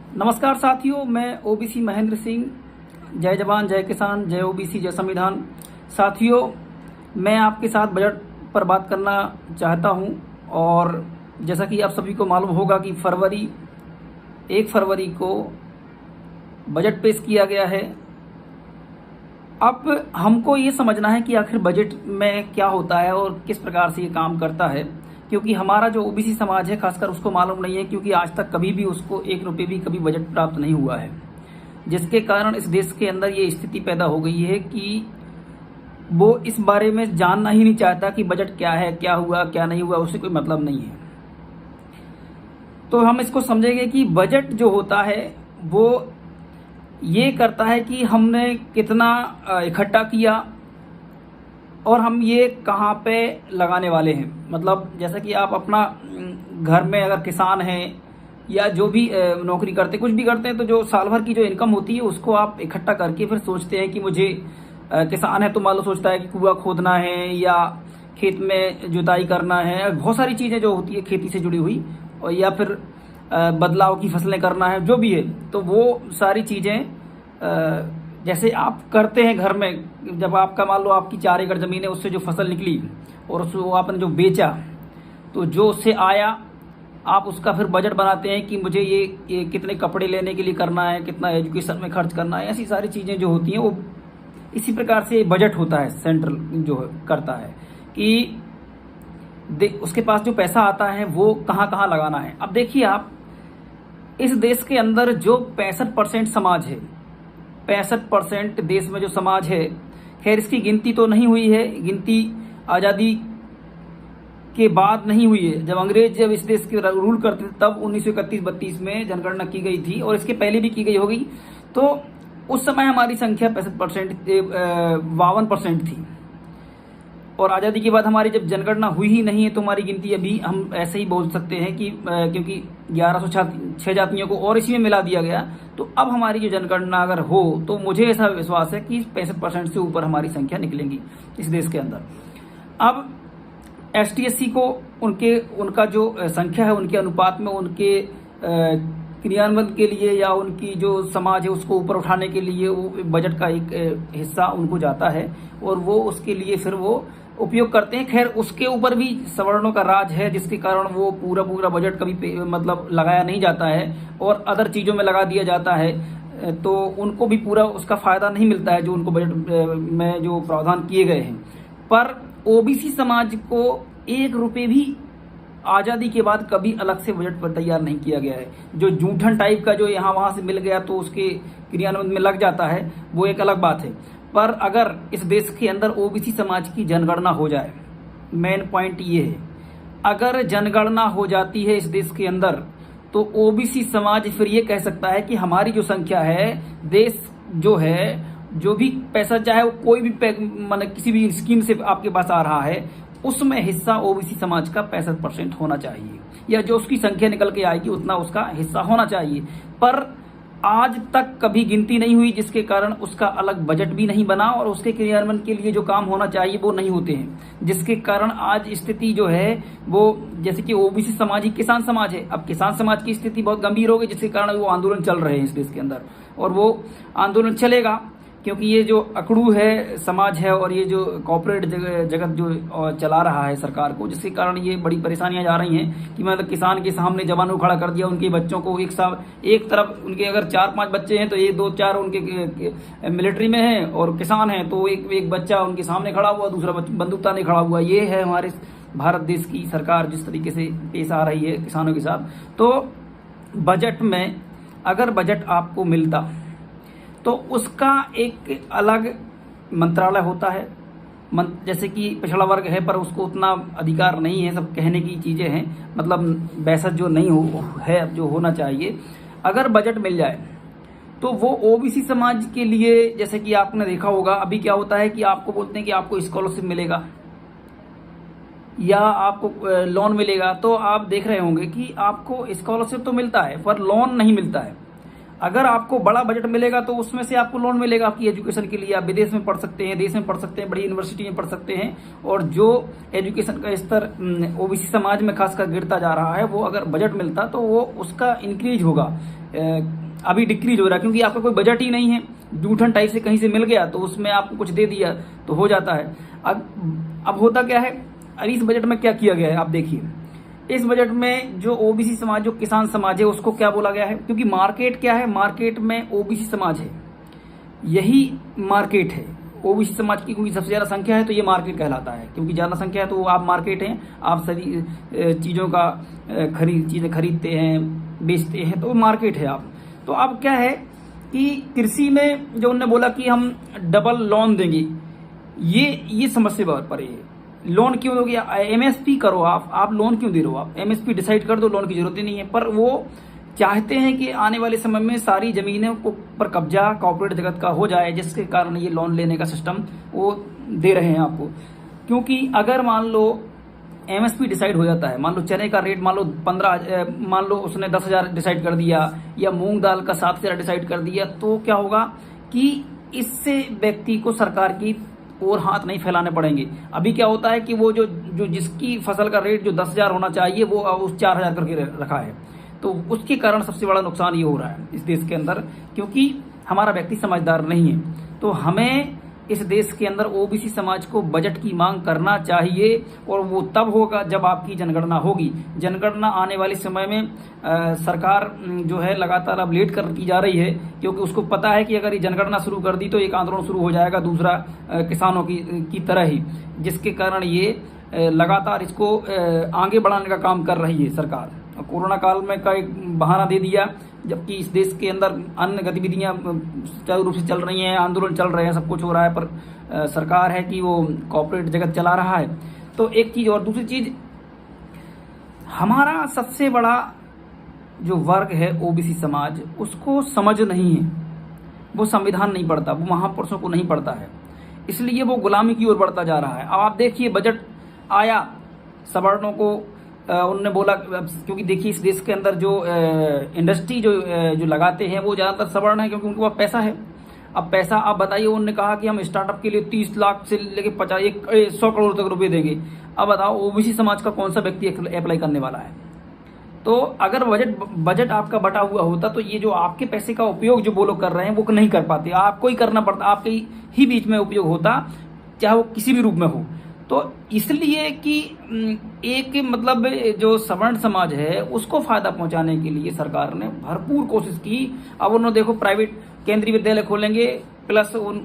नमस्कार साथियों, मैं ओबीसी महेंद्र सिंह। जय जवान जय किसान, जय ओबीसी जय संविधान। साथियों, मैं आपके साथ बजट पर बात करना चाहता हूं। और जैसा कि आप सभी को मालूम होगा कि 1 फरवरी को बजट पेश किया गया है। अब हमको ये समझना है कि आखिर बजट में क्या होता है और किस प्रकार से ये काम करता है, क्योंकि हमारा जो ओबीसी समाज है खासकर उसको मालूम नहीं है, क्योंकि आज तक कभी भी उसको 1 रुपये भी कभी बजट प्राप्त नहीं हुआ है। जिसके कारण इस देश के अंदर ये स्थिति पैदा हो गई है कि वो इस बारे में जानना ही नहीं चाहता कि बजट क्या है, क्या हुआ क्या नहीं हुआ, उससे कोई मतलब नहीं है। तो हम इसको समझेंगे कि बजट जो होता है वो ये करता है कि हमने कितना इकट्ठा किया और हम ये कहाँ पे लगाने वाले हैं। मतलब जैसा कि आप अपना घर में अगर किसान हैं या जो भी नौकरी करते कुछ भी करते हैं, तो जो साल भर की जो इनकम होती है उसको आप इकट्ठा करके फिर सोचते हैं कि मुझे किसान है तो मान लो सोचता है कि कुआं खोदना है या खेत में जुताई करना है, बहुत सारी चीज़ें जो होती है खेती से जुड़ी हुई, और या फिर बदलाव की फसलें करना है, जो भी है। तो वो सारी चीज़ें जैसे आप करते हैं घर में, जब आपका मान लो आपकी 4 एकड़ ज़मीन है, उससे जो फसल निकली और उसको आपने जो बेचा, तो जो उससे आया आप उसका फिर बजट बनाते हैं कि मुझे ये कितने कपड़े लेने के लिए करना है, कितना एजुकेशन में खर्च करना है। ऐसी सारी चीज़ें जो होती हैं वो इसी प्रकार से बजट होता है। सेंट्रल जो करता है कि उसके पास जो पैसा आता है वो कहाँ कहाँ लगाना है। अब देखिए आप, इस देश के अंदर जो 65% समाज है, 65% देश में जो समाज है, खैर इसकी गिनती तो नहीं हुई है, गिनती आज़ादी के बाद नहीं हुई है। जब अंग्रेज जब इस देश के रूल करते थे तब 1931-32 में जनगणना की गई थी, और इसके पहले भी की गई होगी। तो उस समय हमारी संख्या 52% थी, और आज़ादी के बाद हमारी जब जनगणना हुई ही नहीं है तो हमारी गिनती अभी हम ऐसे ही बोल सकते हैं कि क्योंकि 1106 जातियों को और इसी में मिला दिया गया, तो अब हमारी जो जनगणना अगर हो तो मुझे ऐसा विश्वास है कि 65% से ऊपर हमारी संख्या निकलेंगी इस देश के अंदर। अब ST-SC को उनका जो संख्या है उनके अनुपात में उनके क्रियान्वयन के लिए या उनकी जो समाज है उसको ऊपर उठाने के लिए वो बजट का एक हिस्सा उनको जाता है, और वो उसके लिए फिर वो उपयोग करते हैं। खैर उसके ऊपर भी सवर्णों का राज है, जिसके कारण वो पूरा बजट कभी मतलब लगाया नहीं जाता है और अदर चीज़ों में लगा दिया जाता है, तो उनको भी पूरा उसका फ़ायदा नहीं मिलता है जो उनको बजट में जो प्रावधान किए गए हैं। पर ओबीसी समाज को 1 रुपये भी आज़ादी के बाद कभी अलग से बजट पर तैयार नहीं किया गया है। जो जूठन टाइप का जो यहाँ वहाँ से मिल गया तो उसके क्रियान्वयन में लग जाता है, वो एक अलग बात है। पर अगर इस देश के अंदर ओबीसी समाज की जनगणना हो जाए, मेन पॉइंट ये है, अगर जनगणना हो जाती है इस देश के अंदर, तो ओबीसी समाज फिर ये कह सकता है कि हमारी जो संख्या है, देश जो है, जो भी पैसा चाहे वो कोई भी मतलब किसी भी स्कीम से आपके पास आ रहा है, उसमें हिस्सा ओबीसी समाज का 65% होना चाहिए, या जो उसकी संख्या निकल के आएगी उतना उसका हिस्सा होना चाहिए। पर आज तक कभी गिनती नहीं हुई, जिसके कारण उसका अलग बजट भी नहीं बना और उसके क्रियान्वयन के लिए जो काम होना चाहिए वो नहीं होते हैं, जिसके कारण आज स्थिति जो है वो, जैसे कि ओबीसी समाज ही किसान समाज है, अब किसान समाज की स्थिति बहुत गंभीर हो गई, जिसके कारण वो आंदोलन चल रहे हैं इस देश के अंदर, और वो आंदोलन चलेगा क्योंकि ये जो अकड़ू है समाज है और ये जो कॉर्पोरेट जगत जो चला रहा है सरकार को, जिसके कारण ये बड़ी परेशानियां जा रही हैं कि मतलब किसान के सामने जवानों को खड़ा कर दिया, उनके बच्चों को एक तरफ उनके अगर 4-5 बच्चे हैं तो ये 2-4 उनके मिलिट्री में हैं और किसान हैं, तो एक बच्चा उनके सामने खड़ा हुआ, दूसरा बंदूक ताने खड़ा हुआ। ये है हमारे भारत देश की सरकार जिस तरीके से पेश आ रही है किसानों के साथ। तो बजट में अगर बजट आपको मिलता तो उसका एक अलग मंत्रालय होता है, जैसे कि पिछड़ा वर्ग है पर उसको उतना अधिकार नहीं है, सब कहने की चीज़ें हैं, मतलब बैसत जो नहीं है जो होना चाहिए। अगर बजट मिल जाए तो वो ओबीसी समाज के लिए, जैसे कि आपने देखा होगा अभी क्या होता है कि आपको बोलते हैं कि आपको स्कॉलरशिप मिलेगा या आपको लोन मिलेगा, तो आप देख रहे होंगे कि आपको स्कॉलरशिप तो मिलता है पर लोन नहीं मिलता है। अगर आपको बड़ा बजट मिलेगा तो उसमें से आपको लोन मिलेगा आपकी एजुकेशन के लिए, आप विदेश में पढ़ सकते हैं, देश में पढ़ सकते हैं, बड़ी यूनिवर्सिटी में पढ़ सकते हैं। और जो एजुकेशन का स्तर ओबीसी समाज में खासकर गिरता जा रहा है, वो अगर बजट मिलता तो वो उसका इंक्रीज होगा, अभी डिक्रीज हो रहा है, क्योंकि आपका कोई बजट ही नहीं है। जूठन टाइप से कहीं से मिल गया तो उसमें आपको कुछ दे दिया तो हो जाता है। अब होता क्या है, अब इस बजट में क्या किया गया है आप देखिए। इस बजट में जो ओबीसी समाज, जो किसान समाज है, उसको क्या बोला गया है, क्योंकि मार्केट क्या है, मार्केट में ओबीसी समाज है, यही मार्केट है ओबीसी समाज की, क्योंकि सबसे ज्यादा संख्या है तो ये मार्केट कहलाता है, क्योंकि ज्यादा संख्या है तो आप मार्केट हैं, आप सभी चीजों का चीजें खरीदते हैं, बेचते हैं, तो मार्केट है आप। तो अब क्या है कि कृषि में जो उन्होंने बोला कि हम डबल लोन देंगे, ये समस्या पर है। लोन क्यों दोगे, एमएसपी करो, आप लोन क्यों दे रहे हो, आप एमएसपी डिसाइड कर दो, लोन की जरूरत ही नहीं है। पर वो चाहते हैं कि आने वाले समय में सारी जमीनों को पर कब्जा कॉर्पोरेट जगत का हो जाए, जिसके कारण ये लोन लेने का सिस्टम वो दे रहे हैं आपको। क्योंकि अगर मान लो एमएसपी डिसाइड हो जाता है, मान लो चने का रेट मान लो 15, मान लो उसने 10,000 डिसाइड कर दिया, या मूंग दाल का 7,000 डिसाइड कर दिया, तो क्या होगा कि इससे व्यक्ति को सरकार की और हाथ नहीं फैलाने पड़ेंगे। अभी क्या होता है कि वो जो जिसकी फसल का रेट जो 10,000 होना चाहिए वो उस 4,000 करके रखा है, तो उसके कारण सबसे बड़ा नुकसान ये हो रहा है इस देश के अंदर, क्योंकि हमारा व्यक्ति समझदार नहीं है। तो हमें इस देश के अंदर ओबीसी समाज को बजट की मांग करना चाहिए, और वो तब होगा जब आपकी जनगणना होगी। जनगणना आने वाले समय में सरकार जो है लगातार अब लेट की जा रही है, क्योंकि उसको पता है कि अगर ये जनगणना शुरू कर दी तो एक आंदोलन शुरू हो जाएगा दूसरा किसानों की तरह ही, जिसके कारण ये लगातार इसको आगे बढ़ाने का काम कर रही है सरकार। कोरोना काल में का एक बहाना दे दिया, जबकि इस देश के अंदर अन्य गतिविधियां सुचारू रूप से चल रही हैं, आंदोलन चल रहे हैं, सब कुछ हो रहा है, पर सरकार है कि वो कॉर्पोरेट जगत चला रहा है। तो एक चीज, और दूसरी चीज, हमारा सबसे बड़ा जो वर्ग है ओबीसी समाज, उसको समझ नहीं है, वो संविधान नहीं पढ़ता, वो महापुरुषों को नहीं पढ़ता है, इसलिए वो गुलामी की ओर बढ़ता जा रहा है। अब आप देखिए बजट आया, सवर्णों को उन्होंने बोला, क्योंकि देखिए इस देश के अंदर जो इंडस्ट्री जो लगाते हैं वो ज्यादातर सवर्ण है, क्योंकि उनके पास पैसा है। अब पैसा आप बताइए, उन्होंने कहा कि हम स्टार्टअप के लिए 30 लाख से लेके 100 करोड़ तक रुपए देंगे। अब बताओ ओबीसी समाज का कौन सा व्यक्ति अप्लाई करने वाला है। तो अगर बजट आपका बटा हुआ होता तो ये जो आपके पैसे का उपयोग जो वो लोग कर रहे हैं वो नहीं कर पाते, आपको ही करना पड़ता, आपके ही बीच में उपयोग होता, चाहे वो किसी भी रूप में हो। तो इसलिए कि एक मतलब जो सवर्ण समाज है उसको फायदा पहुंचाने के लिए सरकार ने भरपूर कोशिश की। अब उन्होंने देखो प्राइवेट केंद्रीय विद्यालय खोलेंगे, प्लस उन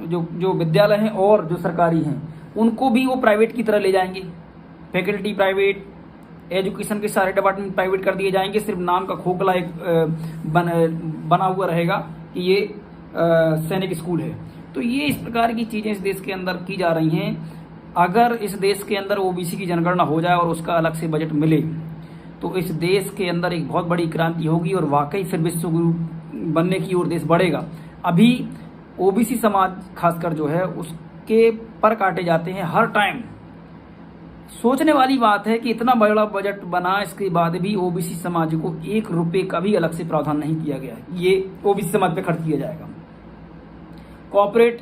जो विद्यालय हैं और जो सरकारी हैं उनको भी वो प्राइवेट की तरह ले जाएंगे, फैकल्टी प्राइवेट, एजुकेशन के सारे डिपार्टमेंट प्राइवेट कर दिए जाएंगे, सिर्फ नाम का खोखला एक बना हुआ रहेगा कि ये सैनिक स्कूल है। तो ये इस प्रकार की चीजें इस देश के अंदर की जा रही हैं। अगर इस देश के अंदर ओबीसी की जनगणना हो जाए और उसका अलग से बजट मिले तो इस देश के अंदर एक बहुत बड़ी क्रांति होगी और वाकई फिर विश्व गुरु बनने की ओर देश बढ़ेगा। अभी ओबीसी समाज खासकर जो है उसके पर काटे जाते हैं हर टाइम। सोचने वाली बात है कि इतना बड़ा बजट बना, इसके बाद भी ओबीसी समाज को 1 रुपए का भी अलग से प्रावधान नहीं किया गया है, ये ओबीसी समाज पे खर्च किया जाएगा। कॉर्पोरेट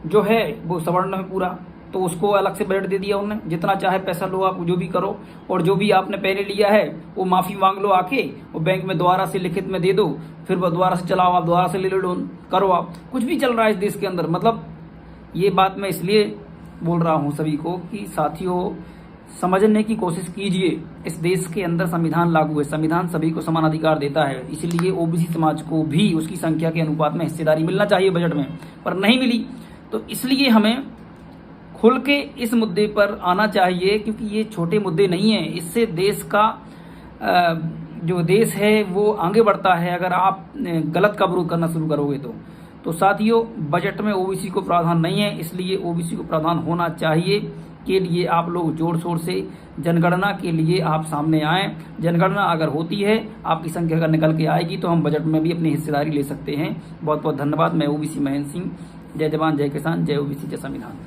जो है वो सवर्ण है पूरा, तो उसको अलग से बजट दे दिया उन्होंने, जितना चाहे पैसा लो आप, जो भी करो, और जो भी आपने पहले लिया है वो माफी मांग लो आके, वो बैंक में दोबारा से लिखित में दे दो, फिर वो दोबारा से चलाओ, आप दोबारा से ले लो लोन, करो आप, कुछ भी चल रहा है इस देश के अंदर। मतलब ये बात मैं इसलिए बोल रहा हूं सभी को कि साथियों समझने की कोशिश कीजिए, इस देश के अंदर संविधान लागू है, संविधान सभी को समान अधिकार देता है, इसलिए ओबीसी समाज को भी उसकी संख्या के अनुपात में हिस्सेदारी मिलना चाहिए बजट में, पर नहीं मिली। तो इसलिए हमें खुल के इस मुद्दे पर आना चाहिए, क्योंकि ये छोटे मुद्दे नहीं है, इससे देश का जो देश है वो आगे बढ़ता है अगर आप गलत का विरोध करना शुरू करोगे तो साथियों बजट में ओबीसी को प्रावधान नहीं है, इसलिए ओबीसी को प्रावधान होना चाहिए के लिए आप लोग जोर शोर से जनगणना के लिए आप सामने आए। जनगणना अगर होती है, आपकी संख्या अगर निकल के आएगी तो हम बजट में भी अपनी हिस्सेदारी ले सकते हैं। बहुत बहुत धन्यवाद। मैं ओबीसी महेंद्र सिंह। जय जवान जय किसान, जय ओबीसी जय संविधान।